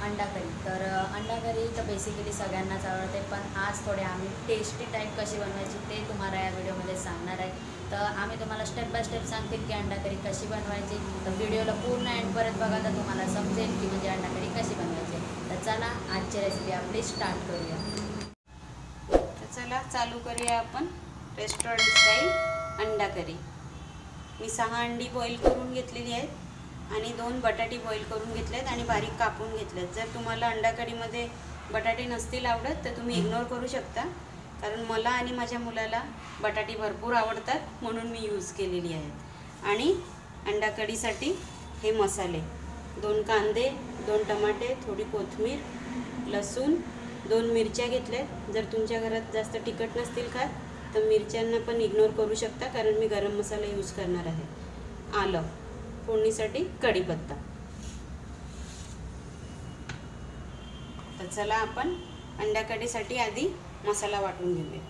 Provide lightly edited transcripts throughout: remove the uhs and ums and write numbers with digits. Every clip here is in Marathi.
अंडा करी. तर अंडा करी तर बेसिकली सगळ्यांनाच आवडते, पण आज थोडे आम्ही टेस्टी टाईप कशी बनवायची ते तुम्हाला या व्हिडिओमध्ये सांगणार आहे. तर आम्ही तुम्हाला स्टेप बाय स्टेप सांगतील की अंडा करी कशी बनवायची. तर व्हिडिओला पूर्ण एंडपर्यंत बघा तर तुम्हाला समजेल की म्हणजे अंडा करी कशी बनवायची. तर चला आजची रेसिपी आपली स्टार्ट करूया. तर चला चालू करूया आपण रेस्टॉरंट स्टाईल अंडा करी. मी 6 अंडी बॉईल करून घेतलेली आहेत आणि 2 बटाटे बॉईल करून घेतलेत आणि बारीक कापून घेतलेत. जर तुम्हाला अंडा कढीमध्ये बटाटे नसतील आवडत तर तुम्ही इग्नोर करू शकता, कारण मला आणि माझ्या मुलाला बटाटे भरपूर आवडतात म्हणून मी यूज केलेली आहेत. आणि अंडा कढीसाठी हे मसाले: 2 कांदे, 2 टमाटे, थोडी कोथिंबीर, लसूण, 2 मिरच्या घेतल्यात. जर तुमच्या घरात जास्त तिखट नसतील खात तर मिरच्यांना पण इग्नोर करू शकता, कारण मी गरम मसाला यूज करणार आहे. आलं, फोडणीसाठी कढीपत्ता. तर चला आपण अंडा कढीसाठी आधी मसाला वाटून घेऊया.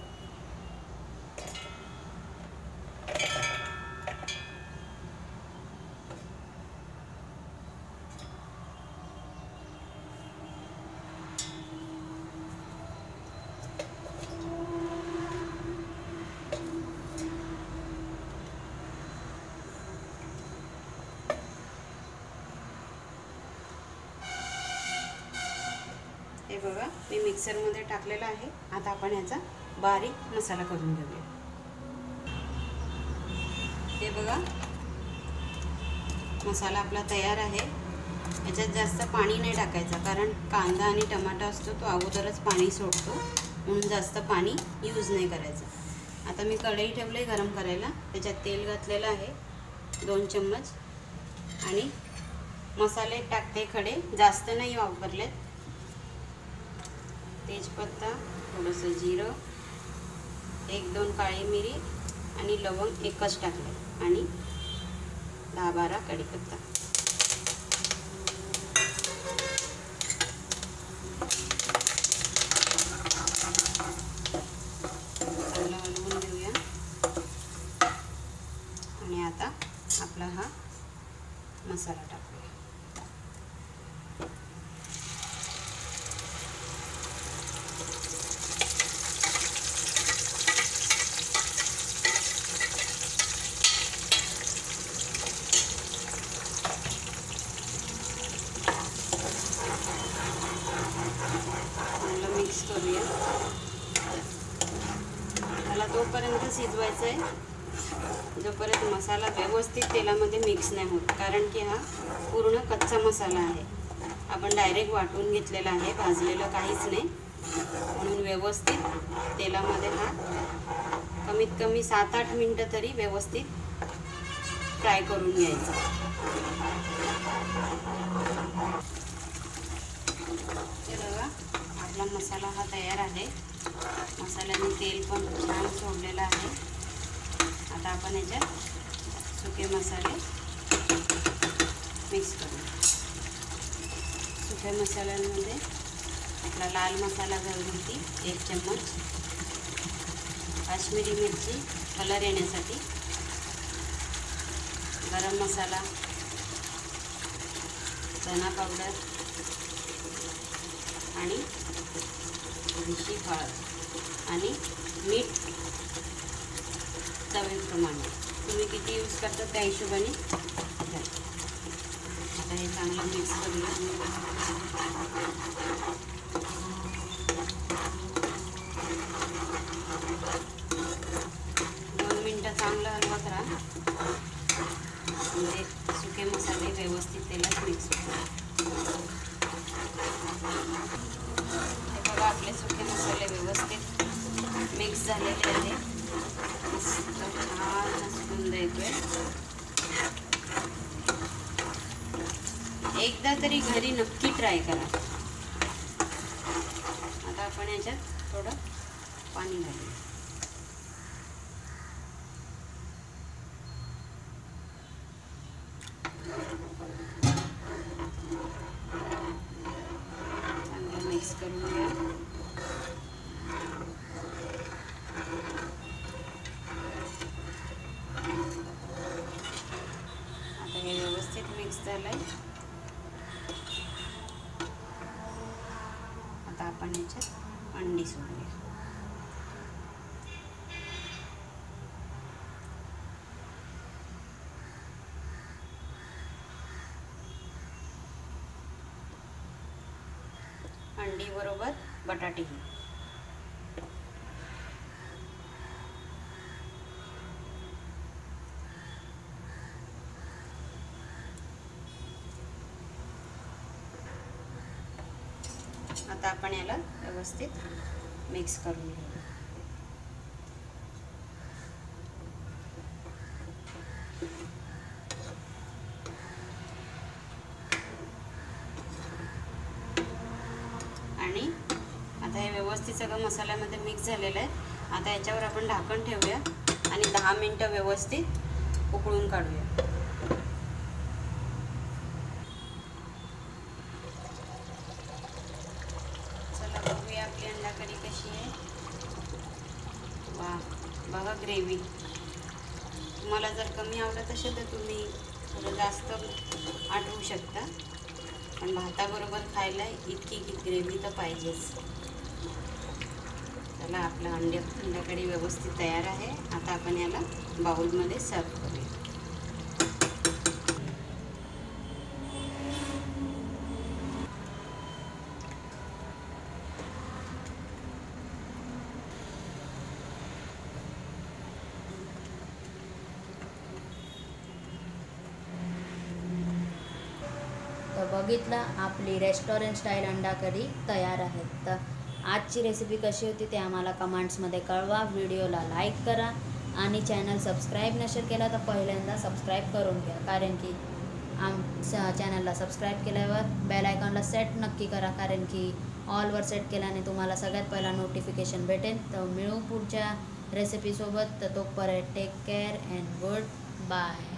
हे बघा मी मिक्सरमध्ये टाकलेला आहे. आता आपण याचा बारीक मसाला करून घेऊया. हे बघा मसाला आपला तयार आहे. याच्यात जास्त पाणी नाही टाकायचं, कारण कांदा आणि टमाटा असतो तो अगोदरच पाणी सोडतो, म्हणून जास्त पाणी यूज नाही करायचं. आता मी कढई ठेवली गरम करायला. त्याच्यात तेल घातलेलं आहे 2 चम्मच आणि मसाले टाकते खडे, जास्त नाही वापरलेत. तेजपत्ता, थोडंसं जिरं, 1-2 काळी मिरी आणि लवंग एकच टाकले आणि 10-12 कढीपत्ता. चांगलं हलवून घेऊया. आणि आता आपला हा मसाला टाकूया. मिक्स करूया. त्याला तोपर्यंत शिजवायचं आहे जोपर्यंत मसाला व्यवस्थित तेलामध्ये मिक्स नाही होत, कारण की हा पूर्ण कच्चा मसाला आहे. आपण डायरेक्ट वाटून घेतलेला आहे, भाजलेलं काहीच नाही, म्हणून व्यवस्थित तेलामध्ये हा कमीत कमी 7-8 मिनटं तरी व्यवस्थित फ्राय करून घ्यायचा. हे बघा आपला मसाला हा तयार आहे. मसाल्याने तेल पण छान सोडलेलं आहे. आता आपण याच्यात सुके मसाले मिक्स करू. सुक्या मसाल्यांमध्ये आपला लाल मसाला घरगुती 1 चम्मच, काश्मीरी मिरची कलर येण्यासाठी, गरम मसाला, धना पावडर आणि थोडीशी हळद आणि मीठ चवीप्रमाणे. तुम्ही किती यूज करता त्या हिशोबाने घ्या. आता हे चांगलं मिक्स करूया. 2 मिनटं चांगलं हलवत राहा, म्हणजे सुके मसाले व्यवस्थित तेलात मिक्स होतात. हे बघा आपले सुके मसाले व्यवस्थित मिक्स झालेले आहे. छान सुगंध येतोय. एकदा तरी घरी नक्की ट्राय करा. आता आपण याच्यात थोडं पाणी घालूया. चांगलं मिक्स करून घ्या. आता हे व्यवस्थित मिक्स झालंय. आपण ह्याच्यात अंडी सोडूया. अंडी बरोबर बटाटेही. आता आपण याला व्यवस्थित मिक्स करून घेऊ. आणि आता हे व्यवस्थित सगळं मसाल्यामध्ये मिक्स झालेलं आहे. आता याच्यावर आपण झाकण ठेवूया आणि 10 मिनिटं व्यवस्थित उकळून काढूया. चला बघूया आपली अंडा करी कशी आहे. वा, बघा ग्रेव्ही. तुम्हाला जर कमी आवडत असेल तर तुम्ही थोडं जास्त आटवू शकता, पण भाताबरोबर खायला इतकी ग्रेव्ही तर पाहिजेच. चला, आपला अंडा कढी व्यवस्थित तयार आहे. आता आपण याला बाउलमध्ये सर्व करूया. तर बघितलं, आपली रेस्टॉरंट स्टाईल अंडा कढी तयार आहे. तर आजची रेसिपी कशी होती ते आम्हाला कमेंट्समध्ये कळवा. व्हिडिओला लाईक करा आणि चॅनल सबस्क्राईब नसेल केला तर पहिल्यांदा सबस्क्राईब करून घ्या, कारण की चॅनलला सबस्क्राईब केल्यावर बेल आयकॉनला सेट नक्की करा, कारण की ऑलवर सेट केल्याने तुम्हाला सगळ्यात पहिला नोटिफिकेशन भेटेल. तर मिळू पुढच्या रेसिपीसोबत. तर तोपर्यंत take care and good bye.